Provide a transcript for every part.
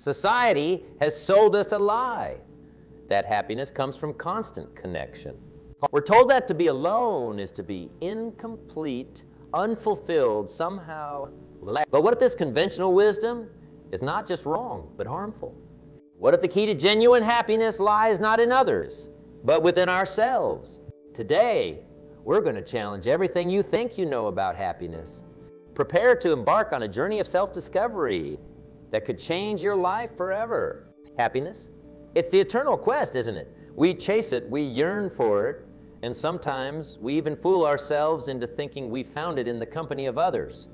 Society has sold us a lie that happiness comes from constant connection. We're told that to be alone is to be incomplete, unfulfilled, somehow lack. But what if this conventional wisdom is not just wrong, but harmful? What if the key to genuine happiness lies not in others, but within ourselves? Today, we're going to challenge everything you think you know about happiness. Prepare to embark on a journey of self-discovery that could change your life forever. Happiness? It's the eternal quest, isn't it? We chase it, we yearn for it, and sometimes we even fool ourselves into thinking we found it in the company of others.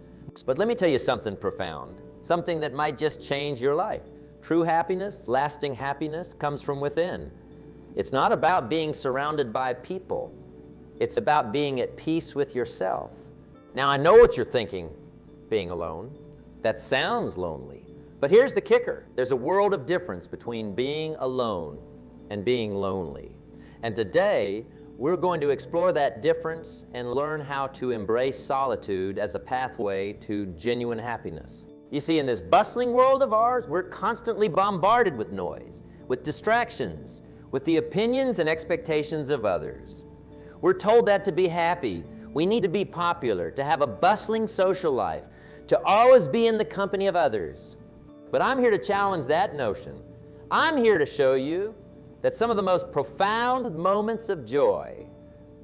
But let me tell you something profound, something that might just change your life. True happiness, lasting happiness, comes from within. It's not about being surrounded by people. It's about being at peace with yourself. Now, I know what you're thinking, being alone. That sounds lonely. But here's the kicker. There's a world of difference between being alone and being lonely. And today, we're going to explore that difference and learn how to embrace solitude as a pathway to genuine happiness. You see, in this bustling world of ours, we're constantly bombarded with noise, with distractions, with the opinions and expectations of others. We're told that to be happy, we need to be popular, to have a bustling social life, to always be in the company of others. But I'm here to challenge that notion. I'm here to show you that some of the most profound moments of joy,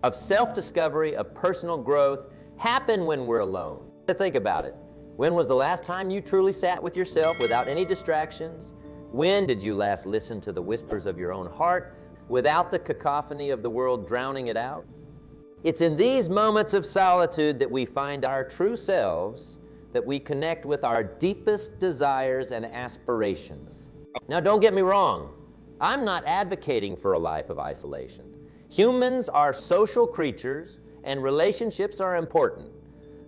of self-discovery, of personal growth, happen when we're alone. Think about it. When was the last time you truly sat with yourself without any distractions? When did you last listen to the whispers of your own heart without the cacophony of the world drowning it out? It's in these moments of solitude that we find our true selves, that we connect with our deepest desires and aspirations. Now, don't get me wrong. I'm not advocating for a life of isolation. Humans are social creatures, and relationships are important.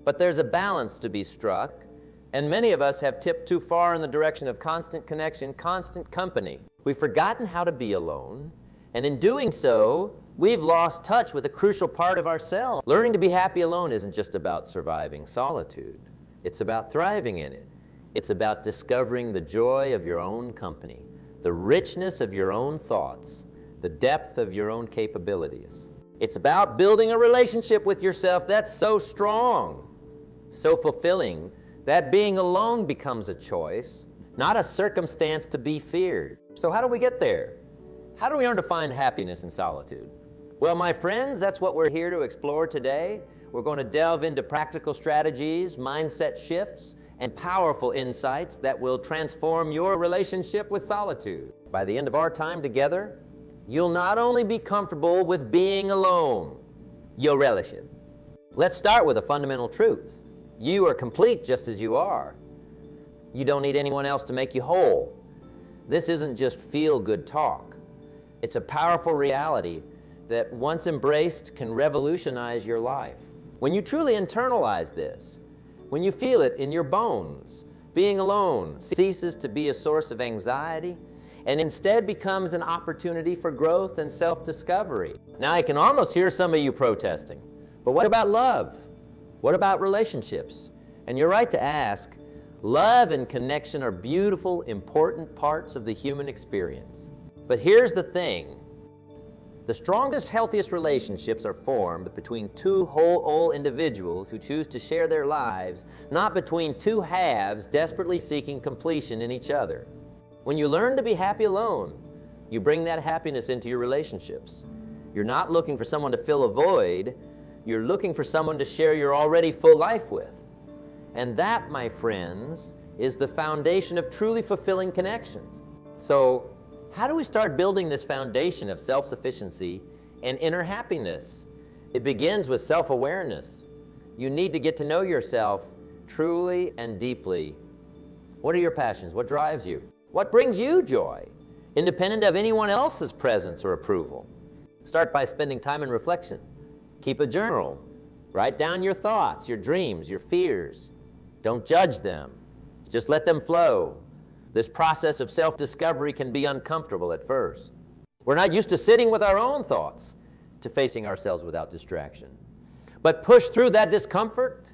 But there's a balance to be struck, and many of us have tipped too far in the direction of constant connection, constant company. We've forgotten how to be alone, and in doing so, we've lost touch with a crucial part of ourselves. Learning to be happy alone isn't just about surviving solitude. It's about thriving in it. It's about discovering the joy of your own company, the richness of your own thoughts, the depth of your own capabilities. It's about building a relationship with yourself that's so strong, so fulfilling, that being alone becomes a choice, not a circumstance to be feared. So how do we get there? How do we learn to find happiness in solitude? Well, my friends, that's what we're here to explore today. We're going to delve into practical strategies, mindset shifts, and powerful insights that will transform your relationship with solitude. By the end of our time together, you'll not only be comfortable with being alone, you'll relish it. Let's start with a fundamental truth. You are complete just as you are. You don't need anyone else to make you whole. This isn't just feel-good talk. It's a powerful reality that, once embraced, can revolutionize your life. When you truly internalize this, when you feel it in your bones, being alone ceases to be a source of anxiety and instead becomes an opportunity for growth and self-discovery. Now, I can almost hear some of you protesting, but what about love? What about relationships? And you're right to ask. Love and connection are beautiful, important parts of the human experience. But here's the thing. The strongest, healthiest relationships are formed between two whole individuals who choose to share their lives, not between two halves desperately seeking completion in each other. When you learn to be happy alone, you bring that happiness into your relationships. You're not looking for someone to fill a void. You're looking for someone to share your already full life with. And that, my friends, is the foundation of truly fulfilling connections. So, how do we start building this foundation of self-sufficiency and inner happiness? It begins with self-awareness. You need to get to know yourself truly and deeply. What are your passions? What drives you? What brings you joy, independent of anyone else's presence or approval? Start by spending time in reflection. Keep a journal. Write down your thoughts, your dreams, your fears. Don't judge them. Just let them flow. This process of self-discovery can be uncomfortable at first. We're not used to sitting with our own thoughts, to facing ourselves without distraction. But push through that discomfort.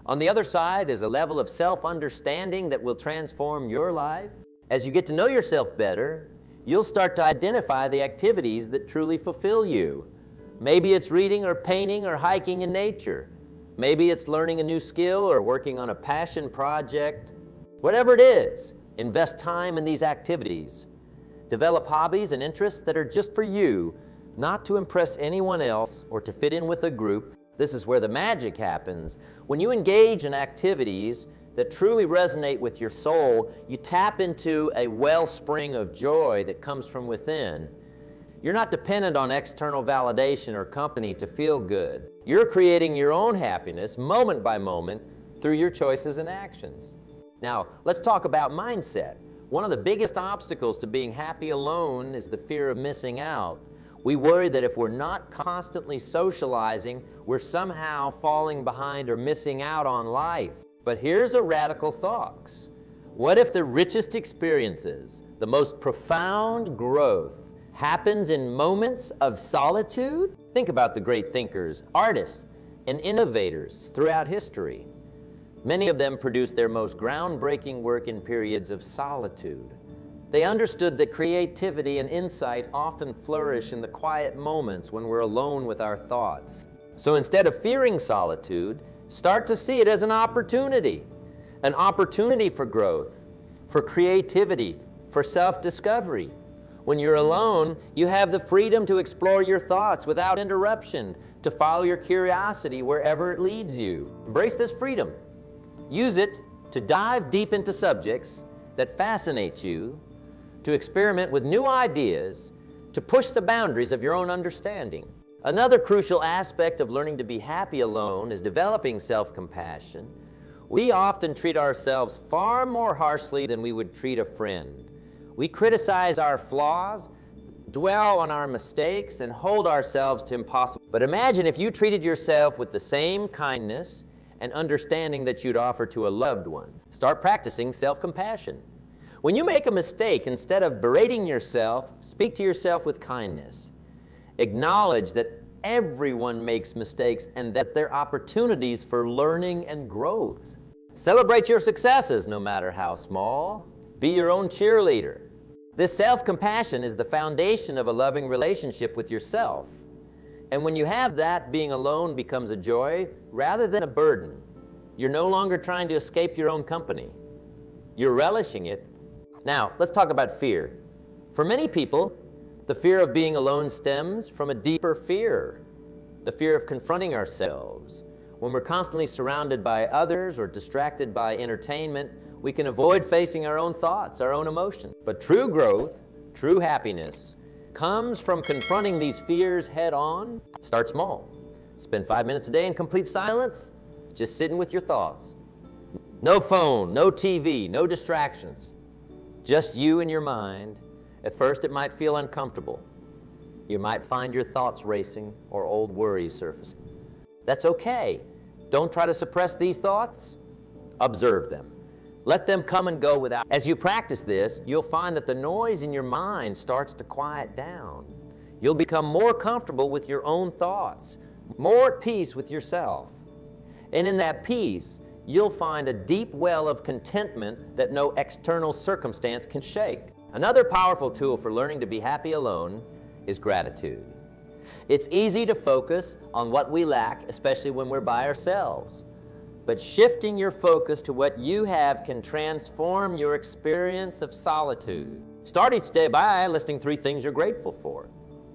On the other side is a level of self-understanding that will transform your life. As you get to know yourself better, you'll start to identify the activities that truly fulfill you. Maybe it's reading or painting or hiking in nature. Maybe it's learning a new skill or working on a passion project. Whatever it is, invest time in these activities. Develop hobbies and interests that are just for you, not to impress anyone else or to fit in with a group. This is where the magic happens. When you engage in activities that truly resonate with your soul, you tap into a wellspring of joy that comes from within. You're not dependent on external validation or company to feel good. You're creating your own happiness moment by moment through your choices and actions. Now, let's talk about mindset. One of the biggest obstacles to being happy alone is the fear of missing out. We worry that if we're not constantly socializing, we're somehow falling behind or missing out on life. But here's a radical thought. What if the richest experiences, the most profound growth, happens in moments of solitude? Think about the great thinkers, artists, and innovators throughout history. Many of them produced their most groundbreaking work in periods of solitude. They understood that creativity and insight often flourish in the quiet moments when we're alone with our thoughts. So instead of fearing solitude, start to see it as an opportunity for growth, for creativity, for self-discovery. When you're alone, you have the freedom to explore your thoughts without interruption, to follow your curiosity wherever it leads you. Embrace this freedom. Use it to dive deep into subjects that fascinate you, to experiment with new ideas, to push the boundaries of your own understanding. Another crucial aspect of learning to be happy alone is developing self-compassion. We often treat ourselves far more harshly than we would treat a friend. We criticize our flaws, dwell on our mistakes, and hold ourselves to impossible. But imagine if you treated yourself with the same kindness and understanding that you'd offer to a loved one. Start practicing self-compassion. When you make a mistake, instead of berating yourself, speak to yourself with kindness. Acknowledge that everyone makes mistakes and that they're opportunities for learning and growth. Celebrate your successes, no matter how small. Be your own cheerleader. This self-compassion is the foundation of a loving relationship with yourself. And when you have that, being alone becomes a joy rather than a burden. You're no longer trying to escape your own company. You're relishing it. Now, let's talk about fear. For many people, the fear of being alone stems from a deeper fear, the fear of confronting ourselves. When we're constantly surrounded by others or distracted by entertainment, we can avoid facing our own thoughts, our own emotions. But true growth, true happiness, comes from confronting these fears head on. Start small. Spend 5 minutes a day in complete silence, just sitting with your thoughts. No phone, no TV, no distractions. Just you and your mind. At first, it might feel uncomfortable. You might find your thoughts racing or old worries surfacing. That's okay. Don't try to suppress these thoughts. Observe them. Let them come and go without. As you practice this, you'll find that the noise in your mind starts to quiet down. You'll become more comfortable with your own thoughts, more at peace with yourself. And in that peace, you'll find a deep well of contentment that no external circumstance can shake. Another powerful tool for learning to be happy alone is gratitude. It's easy to focus on what we lack, especially when we're by ourselves. But shifting your focus to what you have can transform your experience of solitude. Start each day by listing 3 things you're grateful for.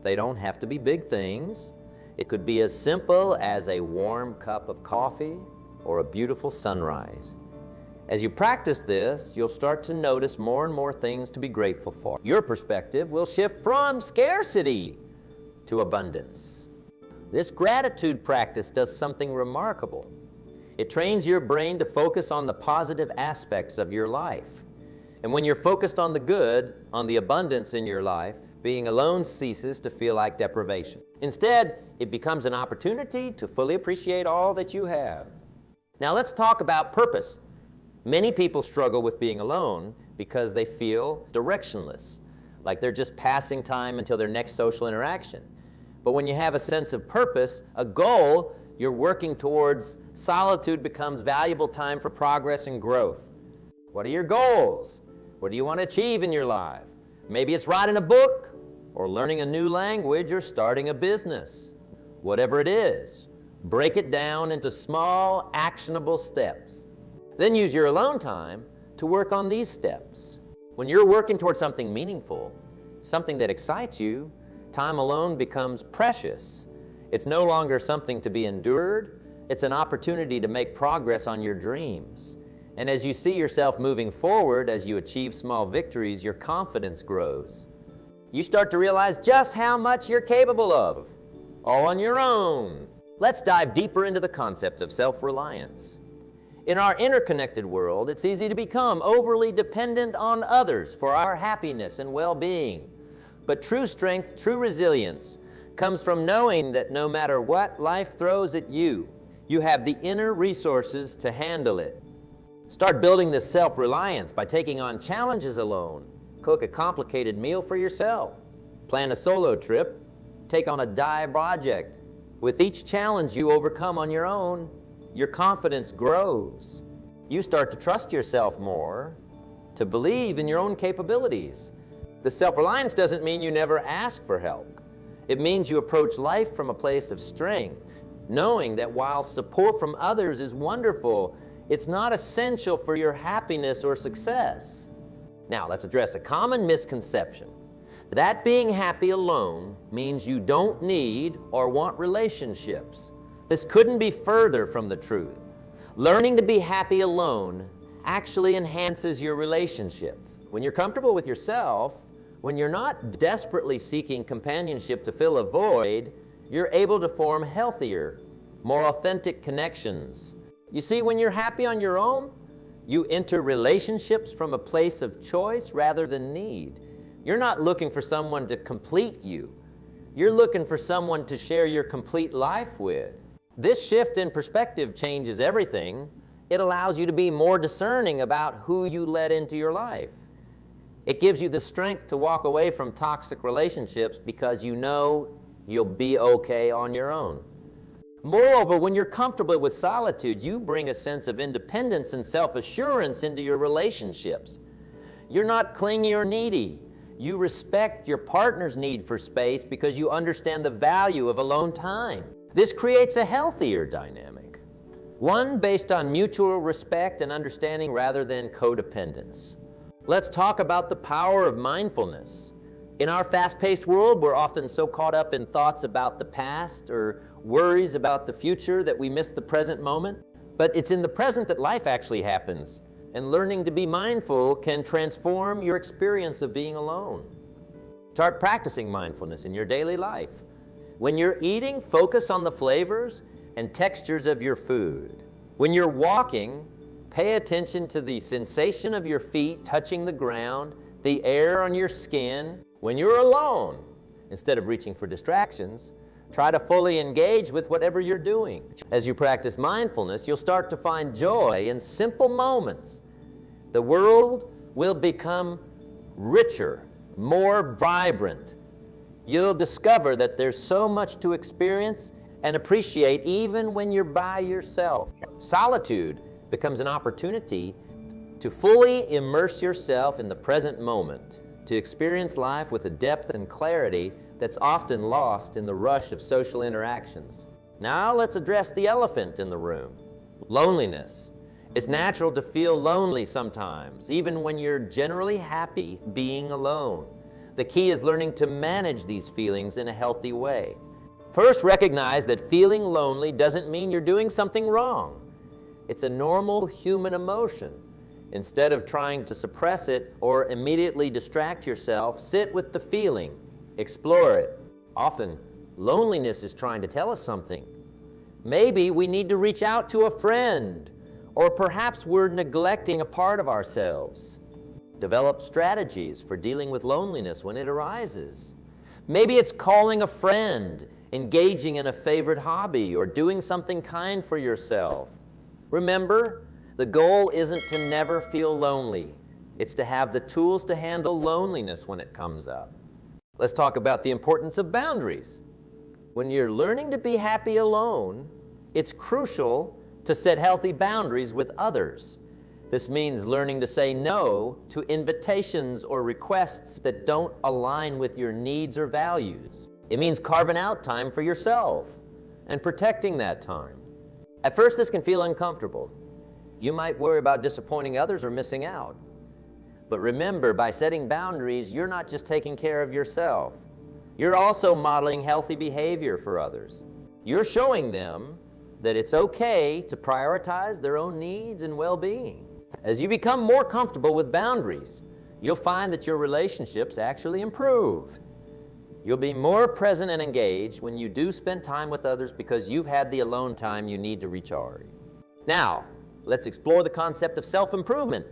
They don't have to be big things. It could be as simple as a warm cup of coffee or a beautiful sunrise. As you practice this, you'll start to notice more and more things to be grateful for. Your perspective will shift from scarcity to abundance. This gratitude practice does something remarkable. It trains your brain to focus on the positive aspects of your life. And when you're focused on the good, on the abundance in your life, being alone ceases to feel like deprivation. Instead, it becomes an opportunity to fully appreciate all that you have. Now let's talk about purpose. Many people struggle with being alone because they feel directionless, like they're just passing time until their next social interaction. But when you have a sense of purpose, a goal you're working towards, solitude becomes valuable time for progress and growth. What are your goals? What do you want to achieve in your life? Maybe it's writing a book, or learning a new language, or starting a business. Whatever it is, break it down into small, actionable steps. Then use your alone time to work on these steps. When you're working towards something meaningful, something that excites you, time alone becomes precious. It's no longer something to be endured. It's an opportunity to make progress on your dreams. And as you see yourself moving forward, as you achieve small victories, your confidence grows. You start to realize just how much you're capable of, all on your own. Let's dive deeper into the concept of self-reliance. In our interconnected world, it's easy to become overly dependent on others for our happiness and well-being. But true strength, true resilience, comes from knowing that no matter what life throws at you, you have the inner resources to handle it. Start building this self-reliance by taking on challenges alone. Cook a complicated meal for yourself. Plan a solo trip. Take on a dive project. With each challenge you overcome on your own, your confidence grows. You start to trust yourself more, to believe in your own capabilities. The self-reliance doesn't mean you never ask for help. It means you approach life from a place of strength, knowing that while support from others is wonderful, it's not essential for your happiness or success. Now, let's address a common misconception. That being happy alone means you don't need or want relationships. This couldn't be further from the truth. Learning to be happy alone actually enhances your relationships. When you're comfortable with yourself, when you're not desperately seeking companionship to fill a void, you're able to form healthier, more authentic connections. You see, when you're happy on your own, you enter relationships from a place of choice rather than need. You're not looking for someone to complete you. You're looking for someone to share your complete life with. This shift in perspective changes everything. It allows you to be more discerning about who you let into your life. It gives you the strength to walk away from toxic relationships because you know you'll be okay on your own. Moreover, when you're comfortable with solitude, you bring a sense of independence and self-assurance into your relationships. You're not clingy or needy. You respect your partner's need for space because you understand the value of alone time. This creates a healthier dynamic, one based on mutual respect and understanding rather than codependence. Let's talk about the power of mindfulness. In our fast-paced world, we're often so caught up in thoughts about the past or worries about the future that we miss the present moment. But it's in the present that life actually happens, and learning to be mindful can transform your experience of being alone. Start practicing mindfulness in your daily life. When you're eating, focus on the flavors and textures of your food. When you're walking, pay attention to the sensation of your feet touching the ground, the air on your skin. When you're alone, instead of reaching for distractions, try to fully engage with whatever you're doing. As you practice mindfulness, you'll start to find joy in simple moments. The world will become richer, more vibrant. You'll discover that there's so much to experience and appreciate even when you're by yourself. Solitude becomes an opportunity to fully immerse yourself in the present moment, to experience life with a depth and clarity that's often lost in the rush of social interactions. Now let's address the elephant in the room, loneliness. It's natural to feel lonely sometimes, even when you're generally happy being alone. The key is learning to manage these feelings in a healthy way. First, recognize that feeling lonely doesn't mean you're doing something wrong. It's a normal human emotion. Instead of trying to suppress it or immediately distract yourself, sit with the feeling, explore it. Often, loneliness is trying to tell us something. Maybe we need to reach out to a friend, or perhaps we're neglecting a part of ourselves. Develop strategies for dealing with loneliness when it arises. Maybe it's calling a friend, engaging in a favorite hobby, or doing something kind for yourself. Remember, the goal isn't to never feel lonely. It's to have the tools to handle loneliness when it comes up. Let's talk about the importance of boundaries. When you're learning to be happy alone, it's crucial to set healthy boundaries with others. This means learning to say no to invitations or requests that don't align with your needs or values. It means carving out time for yourself and protecting that time. At first, this can feel uncomfortable. You might worry about disappointing others or missing out. But remember, by setting boundaries, you're not just taking care of yourself. You're also modeling healthy behavior for others. You're showing them that it's okay to prioritize their own needs and well-being. As you become more comfortable with boundaries, you'll find that your relationships actually improve. You'll be more present and engaged when you do spend time with others because you've had the alone time you need to recharge. Now, let's explore the concept of self-improvement.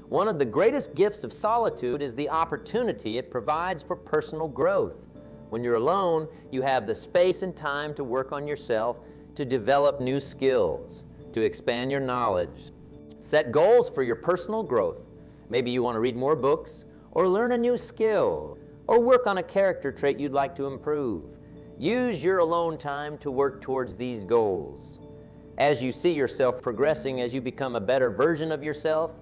One of the greatest gifts of solitude is the opportunity it provides for personal growth. When you're alone, you have the space and time to work on yourself, to develop new skills, to expand your knowledge. Set goals for your personal growth. Maybe you want to read more books, or learn a new skill, or work on a character trait you'd like to improve. Use your alone time to work towards these goals. As you see yourself progressing, as you become a better version of yourself,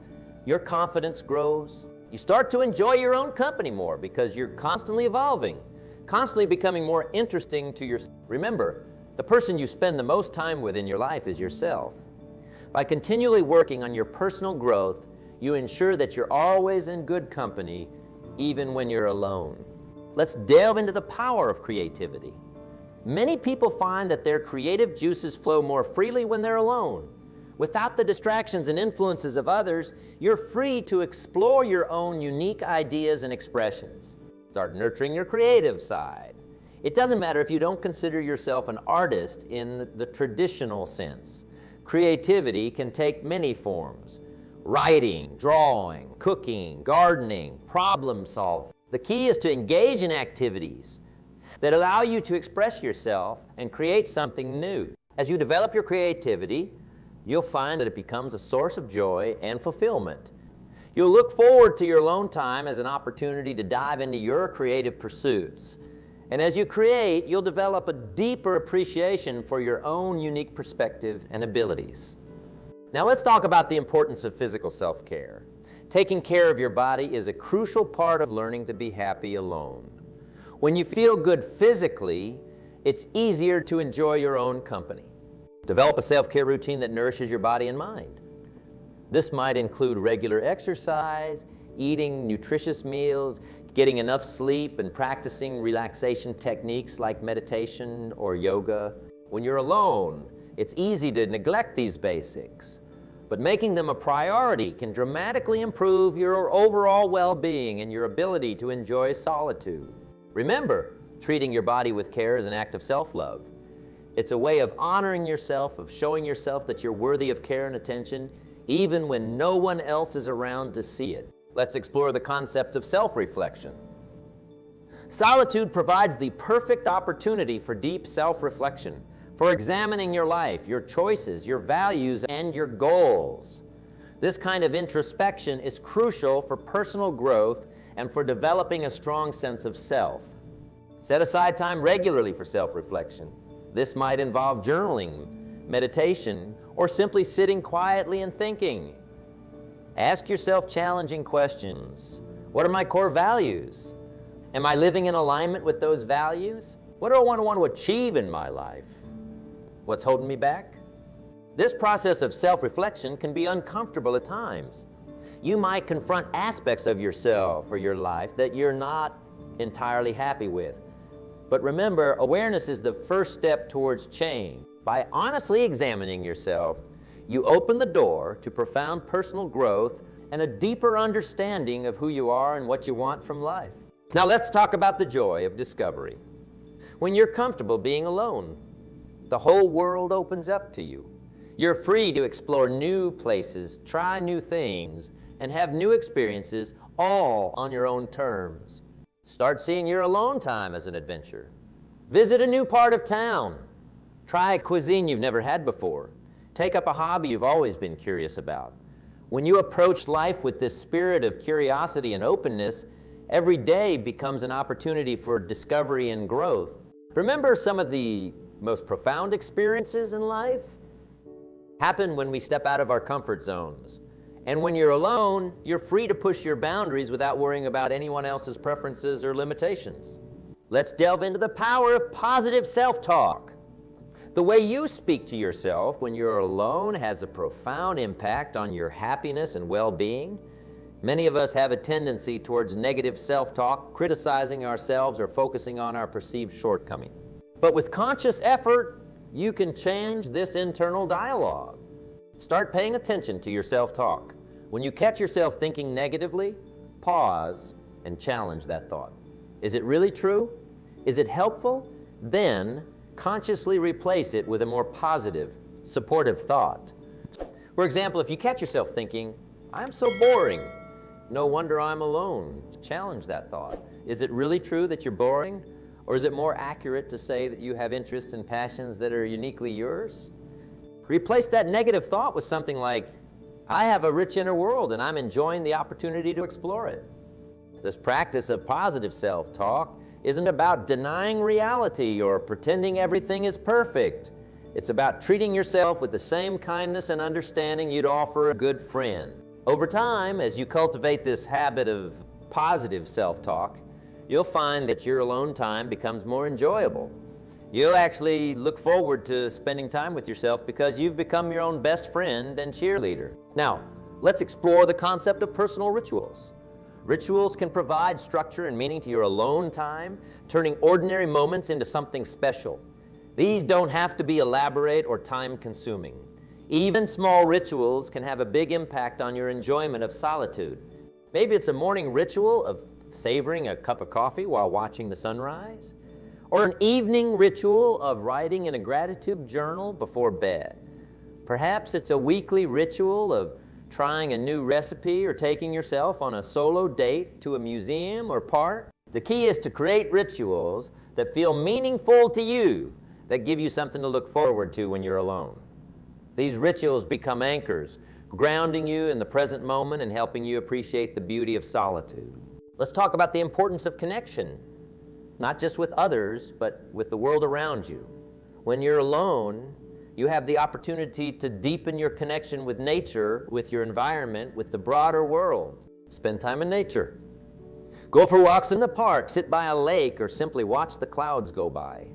your confidence grows. You start to enjoy your own company more because you're constantly evolving, constantly becoming more interesting to yourself. Remember, the person you spend the most time with in your life is yourself. By continually working on your personal growth, you ensure that you're always in good company, even when you're alone. Let's delve into the power of creativity. Many people find that their creative juices flow more freely when they're alone. Without the distractions and influences of others, you're free to explore your own unique ideas and expressions. Start nurturing your creative side. It doesn't matter if you don't consider yourself an artist in the traditional sense. Creativity can take many forms: writing, drawing, cooking, gardening, problem solving. The key is to engage in activities that allow you to express yourself and create something new. As you develop your creativity, you'll find that it becomes a source of joy and fulfillment. You'll look forward to your alone time as an opportunity to dive into your creative pursuits. And as you create, you'll develop a deeper appreciation for your own unique perspective and abilities. Now let's talk about the importance of physical self-care. Taking care of your body is a crucial part of learning to be happy alone. When you feel good physically, it's easier to enjoy your own company. Develop a self-care routine that nourishes your body and mind. This might include regular exercise, eating nutritious meals, getting enough sleep, and practicing relaxation techniques like meditation or yoga. When you're alone, it's easy to neglect these basics, but making them a priority can dramatically improve your overall well-being and your ability to enjoy solitude. Remember, treating your body with care is an act of self-love. It's a way of honoring yourself, of showing yourself that you're worthy of care and attention, even when no one else is around to see it. Let's explore the concept of self-reflection. Solitude provides the perfect opportunity for deep self-reflection, for examining your life, your choices, your values, and your goals. This kind of introspection is crucial for personal growth and for developing a strong sense of self. Set aside time regularly for self-reflection. This might involve journaling, meditation, or simply sitting quietly and thinking. Ask yourself challenging questions. What are my core values? Am I living in alignment with those values? What do I want to achieve in my life? What's holding me back? This process of self-reflection can be uncomfortable at times. You might confront aspects of yourself or your life that you're not entirely happy with. But remember, awareness is the first step towards change. By honestly examining yourself, you open the door to profound personal growth and a deeper understanding of who you are and what you want from life. Now let's talk about the joy of discovery. When you're comfortable being alone, the whole world opens up to you. You're free to explore new places, try new things, and have new experiences, all on your own terms. Start seeing your alone time as an adventure. Visit a new part of town. Try a cuisine you've never had before. Take up a hobby you've always been curious about. When you approach life with this spirit of curiosity and openness, every day becomes an opportunity for discovery and growth. Remember, some of the most profound experiences in life happen when we step out of our comfort zones And when you're alone, you're free to push your boundaries without worrying about anyone else's preferences or limitations. Let's delve into the power of positive self-talk. The way you speak to yourself when you're alone has a profound impact on your happiness and well-being. Many of us have a tendency towards negative self-talk, criticizing ourselves or focusing on our perceived shortcomings. But with conscious effort, you can change this internal dialogue. Start paying attention to your self-talk. When you catch yourself thinking negatively, pause and challenge that thought. Is it really true? Is it helpful? Then consciously replace it with a more positive, supportive thought. For example, if you catch yourself thinking, "I'm so boring, no wonder I'm alone," challenge that thought. Is it really true that you're boring? Or is it more accurate to say that you have interests and passions that are uniquely yours? Replace that negative thought with something like, "I have a rich inner world and I'm enjoying the opportunity to explore it." This practice of positive self-talk isn't about denying reality or pretending everything is perfect. It's about treating yourself with the same kindness and understanding you'd offer a good friend. Over time, as you cultivate this habit of positive self-talk, you'll find that your alone time becomes more enjoyable. You'll actually look forward to spending time with yourself because you've become your own best friend and cheerleader. Now, let's explore the concept of personal rituals. Rituals can provide structure and meaning to your alone time, turning ordinary moments into something special. These don't have to be elaborate or time-consuming. Even small rituals can have a big impact on your enjoyment of solitude. Maybe it's a morning ritual of savoring a cup of coffee while watching the sunrise, or an evening ritual of writing in a gratitude journal before bed. Perhaps it's a weekly ritual of trying a new recipe or taking yourself on a solo date to a museum or park. The key is to create rituals that feel meaningful to you, that give you something to look forward to when you're alone. These rituals become anchors, grounding you in the present moment and helping you appreciate the beauty of solitude. Let's talk about the importance of connection, not just with others, but with the world around you. When you're alone, you have the opportunity to deepen your connection with nature, with your environment, with the broader world. Spend time in nature. Go for walks in the park, sit by a lake, or simply watch the clouds go by.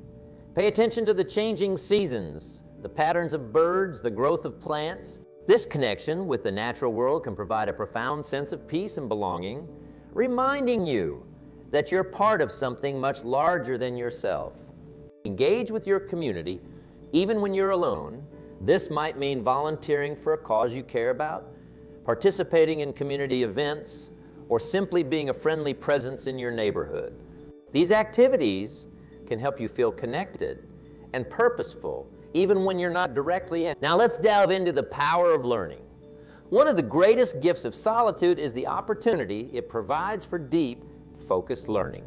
Pay attention to the changing seasons, the patterns of birds, the growth of plants. This connection with the natural world can provide a profound sense of peace and belonging, reminding you that you're part of something much larger than yourself. Engage with your community, even when you're alone. This might mean volunteering for a cause you care about, participating in community events, or simply being a friendly presence in your neighborhood. These activities can help you feel connected and purposeful, even when you're not directly in. Now let's delve into the power of learning. One of the greatest gifts of solitude is the opportunity it provides for deep, focused learning.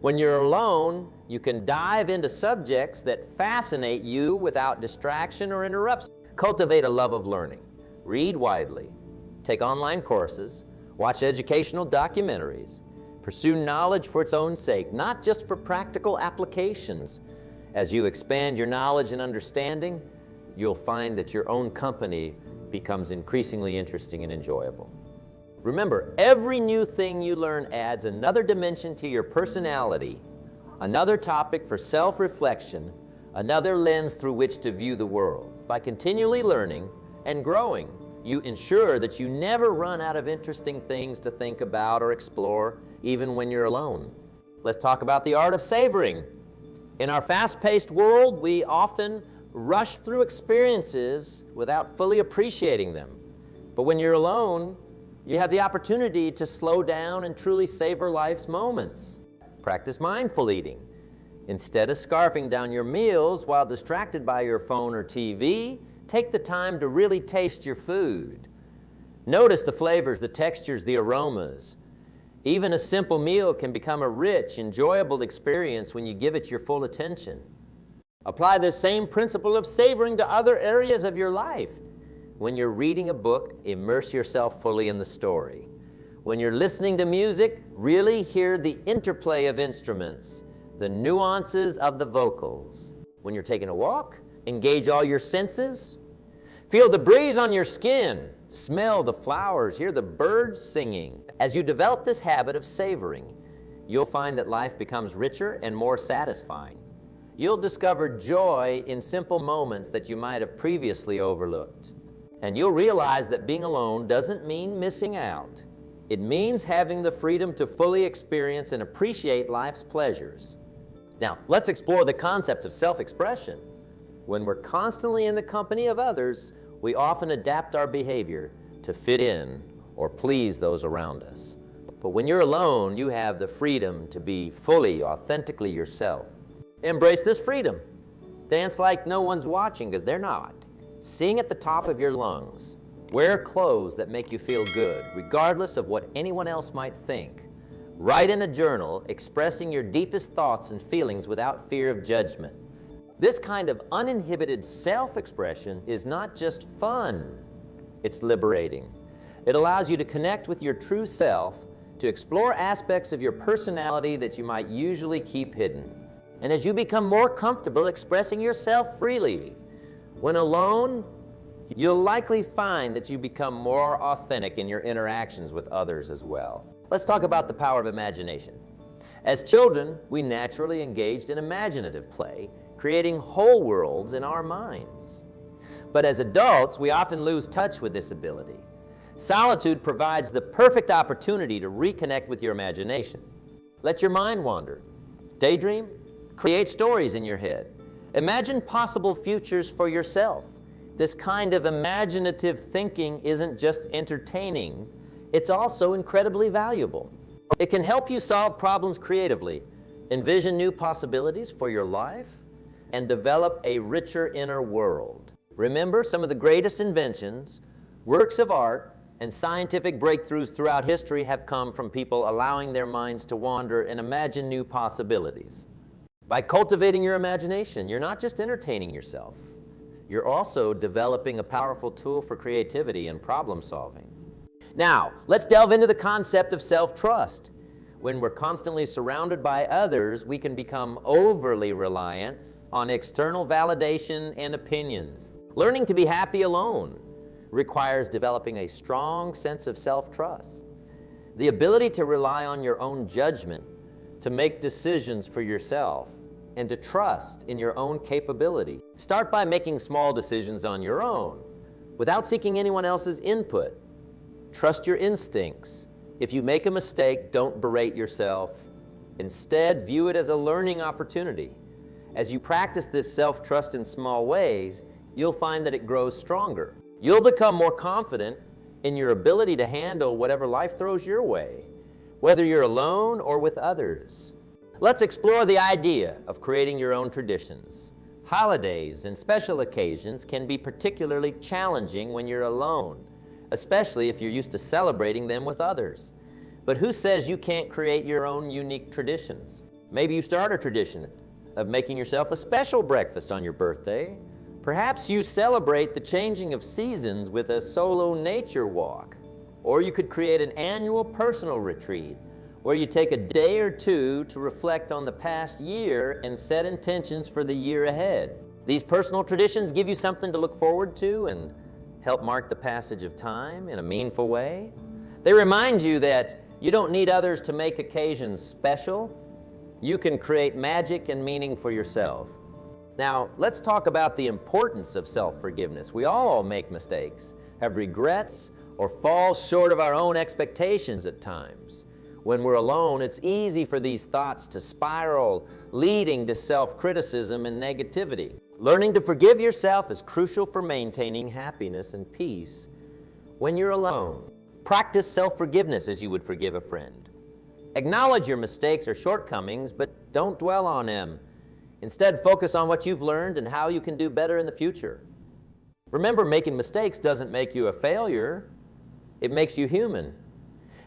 When you're alone, you can dive into subjects that fascinate you without distraction or interruption. Cultivate a love of learning. Read widely. Take online courses. Watch educational documentaries. Pursue knowledge for its own sake, not just for practical applications. As you expand your knowledge and understanding, you'll find that your own company becomes increasingly interesting and enjoyable. Remember, every new thing you learn adds another dimension to your personality, another topic for self-reflection, another lens through which to view the world. By continually learning and growing, you ensure that you never run out of interesting things to think about or explore, even when you're alone. Let's talk about the art of savoring. In our fast-paced world, we often rush through experiences without fully appreciating them. But when you're alone, you have the opportunity to slow down and truly savor life's moments. Practice mindful eating. Instead of scarfing down your meals while distracted by your phone or TV, take the time to really taste your food. Notice the flavors, the textures, the aromas. Even a simple meal can become a rich, enjoyable experience when you give it your full attention. Apply this same principle of savoring to other areas of your life. When you're reading a book, immerse yourself fully in the story. When you're listening to music, really hear the interplay of instruments, the nuances of the vocals. When you're taking a walk, engage all your senses. Feel the breeze on your skin. Smell the flowers. Hear the birds singing. As you develop this habit of savoring, you'll find that life becomes richer and more satisfying. You'll discover joy in simple moments that you might have previously overlooked. And you'll realize that being alone doesn't mean missing out. It means having the freedom to fully experience and appreciate life's pleasures. Now, let's explore the concept of self-expression. When we're constantly in the company of others, we often adapt our behavior to fit in or please those around us. But when you're alone, you have the freedom to be fully, authentically yourself. Embrace this freedom. Dance like no one's watching, because they're not. Sing at the top of your lungs. Wear clothes that make you feel good, regardless of what anyone else might think. Write in a journal, expressing your deepest thoughts and feelings without fear of judgment. This kind of uninhibited self-expression is not just fun, it's liberating. It allows you to connect with your true self, to explore aspects of your personality that you might usually keep hidden. And as you become more comfortable expressing yourself freely, when alone, you'll likely find that you become more authentic in your interactions with others as well. Let's talk about the power of imagination. As children, we naturally engaged in imaginative play, creating whole worlds in our minds. But as adults, we often lose touch with this ability. Solitude provides the perfect opportunity to reconnect with your imagination. Let your mind wander. Daydream. Create stories in your head. Imagine possible futures for yourself. This kind of imaginative thinking isn't just entertaining, it's also incredibly valuable. It can help you solve problems creatively, envision new possibilities for your life, and develop a richer inner world. Remember, some of the greatest inventions, works of art, and scientific breakthroughs throughout history have come from people allowing their minds to wander and imagine new possibilities. By cultivating your imagination, you're not just entertaining yourself, you're also developing a powerful tool for creativity and problem solving. Now, let's delve into the concept of self-trust. When we're constantly surrounded by others, we can become overly reliant on external validation and opinions. Learning to be happy alone requires developing a strong sense of self-trust. The ability to rely on your own judgment, to make decisions for yourself, and to trust in your own capability. Start by making small decisions on your own, without seeking anyone else's input. Trust your instincts. If you make a mistake, don't berate yourself. Instead, view it as a learning opportunity. As you practice this self-trust in small ways, you'll find that it grows stronger. You'll become more confident in your ability to handle whatever life throws your way, whether you're alone or with others. Let's explore the idea of creating your own traditions. Holidays and special occasions can be particularly challenging when you're alone, especially if you're used to celebrating them with others. But who says you can't create your own unique traditions? Maybe you start a tradition of making yourself a special breakfast on your birthday. Perhaps you celebrate the changing of seasons with a solo nature walk. Or you could create an annual personal retreat where you take a day or two to reflect on the past year and set intentions for the year ahead. These personal traditions give you something to look forward to and help mark the passage of time in a meaningful way. They remind you that you don't need others to make occasions special. You can create magic and meaning for yourself. Now, let's talk about the importance of self-forgiveness. We all make mistakes, have regrets, or fall short of our own expectations at times. When we're alone, it's easy for these thoughts to spiral, leading to self-criticism and negativity. Learning to forgive yourself is crucial for maintaining happiness and peace when you're alone. Practice self-forgiveness as you would forgive a friend. Acknowledge your mistakes or shortcomings, but don't dwell on them. Instead, focus on what you've learned and how you can do better in the future. Remember, making mistakes doesn't make you a failure. It makes you human.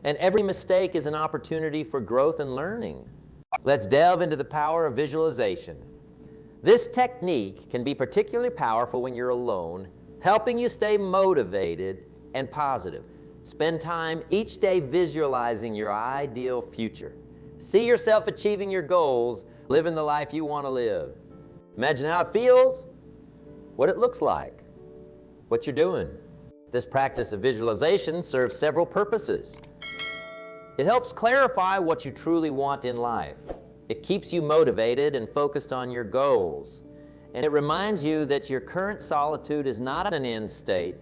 And every mistake is an opportunity for growth and learning. Let's delve into the power of visualization. This technique can be particularly powerful when you're alone, helping you stay motivated and positive. Spend time each day visualizing your ideal future. See yourself achieving your goals, living the life you want to live. Imagine how it feels, what it looks like. what you're doing. This practice of visualization serves several purposes. It helps clarify what you truly want in life. It keeps you motivated and focused on your goals. And it reminds you that your current solitude is not an end state,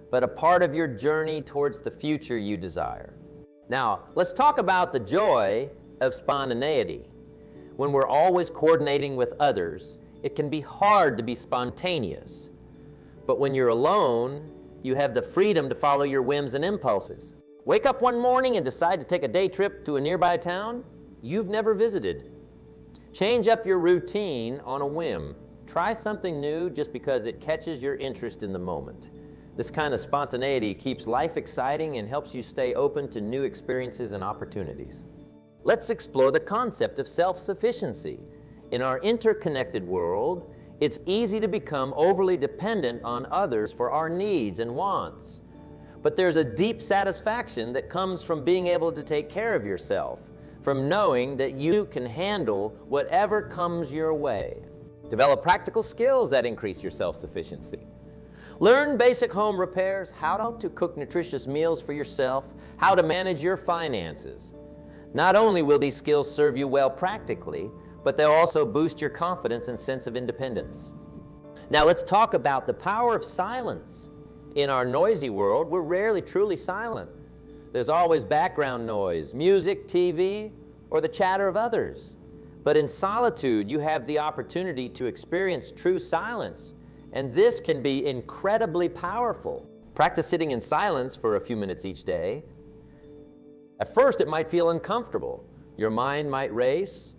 but a part of your journey towards the future you desire. Now, let's talk about the joy of spontaneity. When we're always coordinating with others, it can be hard to be spontaneous. But when you're alone, you have the freedom to follow your whims and impulses. Wake up one morning and decide to take a day trip to a nearby town you've never visited. Change up your routine on a whim. Try something new just because it catches your interest in the moment. This kind of spontaneity keeps life exciting and helps you stay open to new experiences and opportunities. Let's explore the concept of self-sufficiency. In our interconnected world, it's easy to become overly dependent on others for our needs and wants. But there's a deep satisfaction that comes from being able to take care of yourself, from knowing that you can handle whatever comes your way. Develop practical skills that increase your self-sufficiency. Learn basic home repairs, how to cook nutritious meals for yourself, how to manage your finances. Not only will these skills serve you well practically, but they'll also boost your confidence and sense of independence. Now let's talk about the power of silence. In our noisy world, we're rarely truly silent. There's always background noise, music, TV, or the chatter of others. But in solitude, you have the opportunity to experience true silence, and this can be incredibly powerful. Practice sitting in silence for a few minutes each day. At first, it might feel uncomfortable. Your mind might race,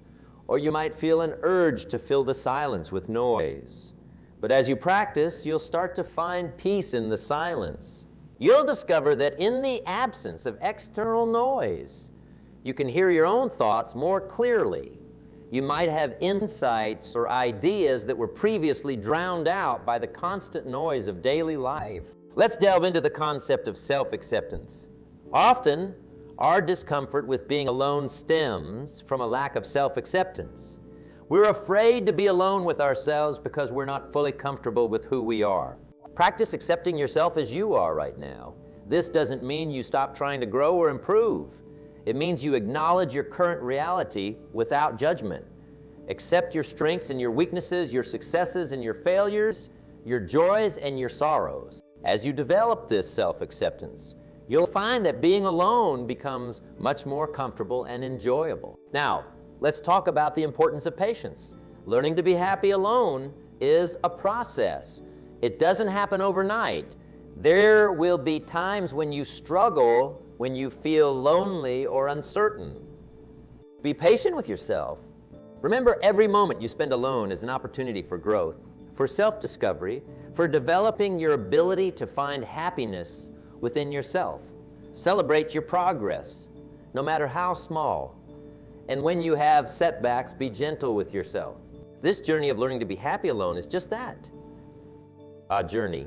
or you might feel an urge to fill the silence with noise. But as you practice, you'll start to find peace in the silence. You'll discover that in the absence of external noise, you can hear your own thoughts more clearly. You might have insights or ideas that were previously drowned out by the constant noise of daily life. Let's delve into the concept of self-acceptance. Often, our discomfort with being alone stems from a lack of self-acceptance. We're afraid to be alone with ourselves because we're not fully comfortable with who we are. Practice accepting yourself as you are right now. This doesn't mean you stop trying to grow or improve. It means you acknowledge your current reality without judgment. Accept your strengths and your weaknesses, your successes and your failures, your joys and your sorrows. As you develop this self-acceptance, you'll find that being alone becomes much more comfortable and enjoyable. Now, let's talk about the importance of patience. Learning to be happy alone is a process. It doesn't happen overnight. There will be times when you struggle, when you feel lonely or uncertain. Be patient with yourself. Remember, every moment you spend alone is an opportunity for growth, for self-discovery, for developing your ability to find happiness within yourself. Celebrate your progress, no matter how small. And when you have setbacks, be gentle with yourself. This journey of learning to be happy alone is just that, a journey.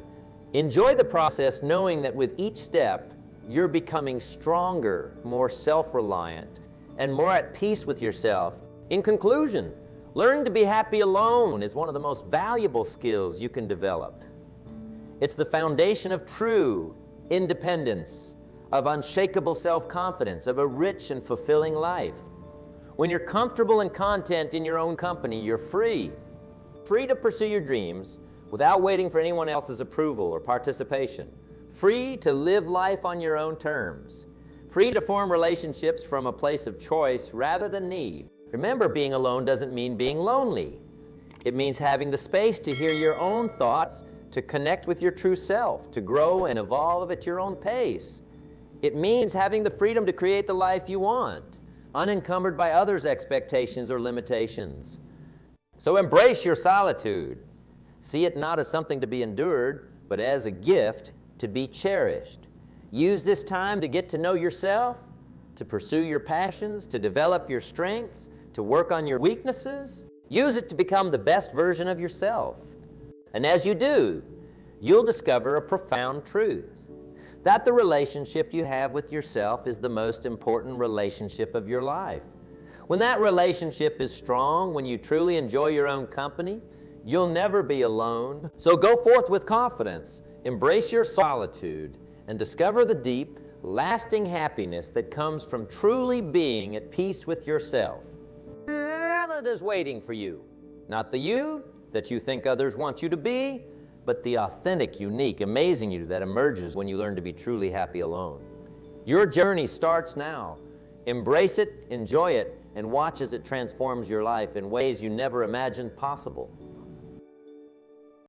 Enjoy the process knowing that with each step, you're becoming stronger, more self-reliant, and more at peace with yourself. In conclusion, learning to be happy alone is one of the most valuable skills you can develop. It's the foundation of true independence, of unshakable self-confidence, of a rich and fulfilling life. When you're comfortable and content in your own company, you're free. Free to pursue your dreams without waiting for anyone else's approval or participation. Free to live life on your own terms. Free to form relationships from a place of choice rather than need. Remember, being alone doesn't mean being lonely. It means having the space to hear your own thoughts, to connect with your true self, to grow and evolve at your own pace. It means having the freedom to create the life you want, unencumbered by others' expectations or limitations. So embrace your solitude. See it not as something to be endured, but as a gift to be cherished. Use this time to get to know yourself, to pursue your passions, to develop your strengths, to work on your weaknesses. Use it to become the best version of yourself. And as you do, you'll discover a profound truth, that the relationship you have with yourself is the most important relationship of your life. When that relationship is strong, when you truly enjoy your own company, you'll never be alone. So go forth with confidence. Embrace your solitude and discover the deep, lasting happiness that comes from truly being at peace with yourself. Talent is waiting for you. Not the you that you think others want you to be, but the authentic, unique, amazing you that emerges when you learn to be truly happy alone. Your journey starts now. Embrace it, enjoy it, and watch as it transforms your life in ways you never imagined possible.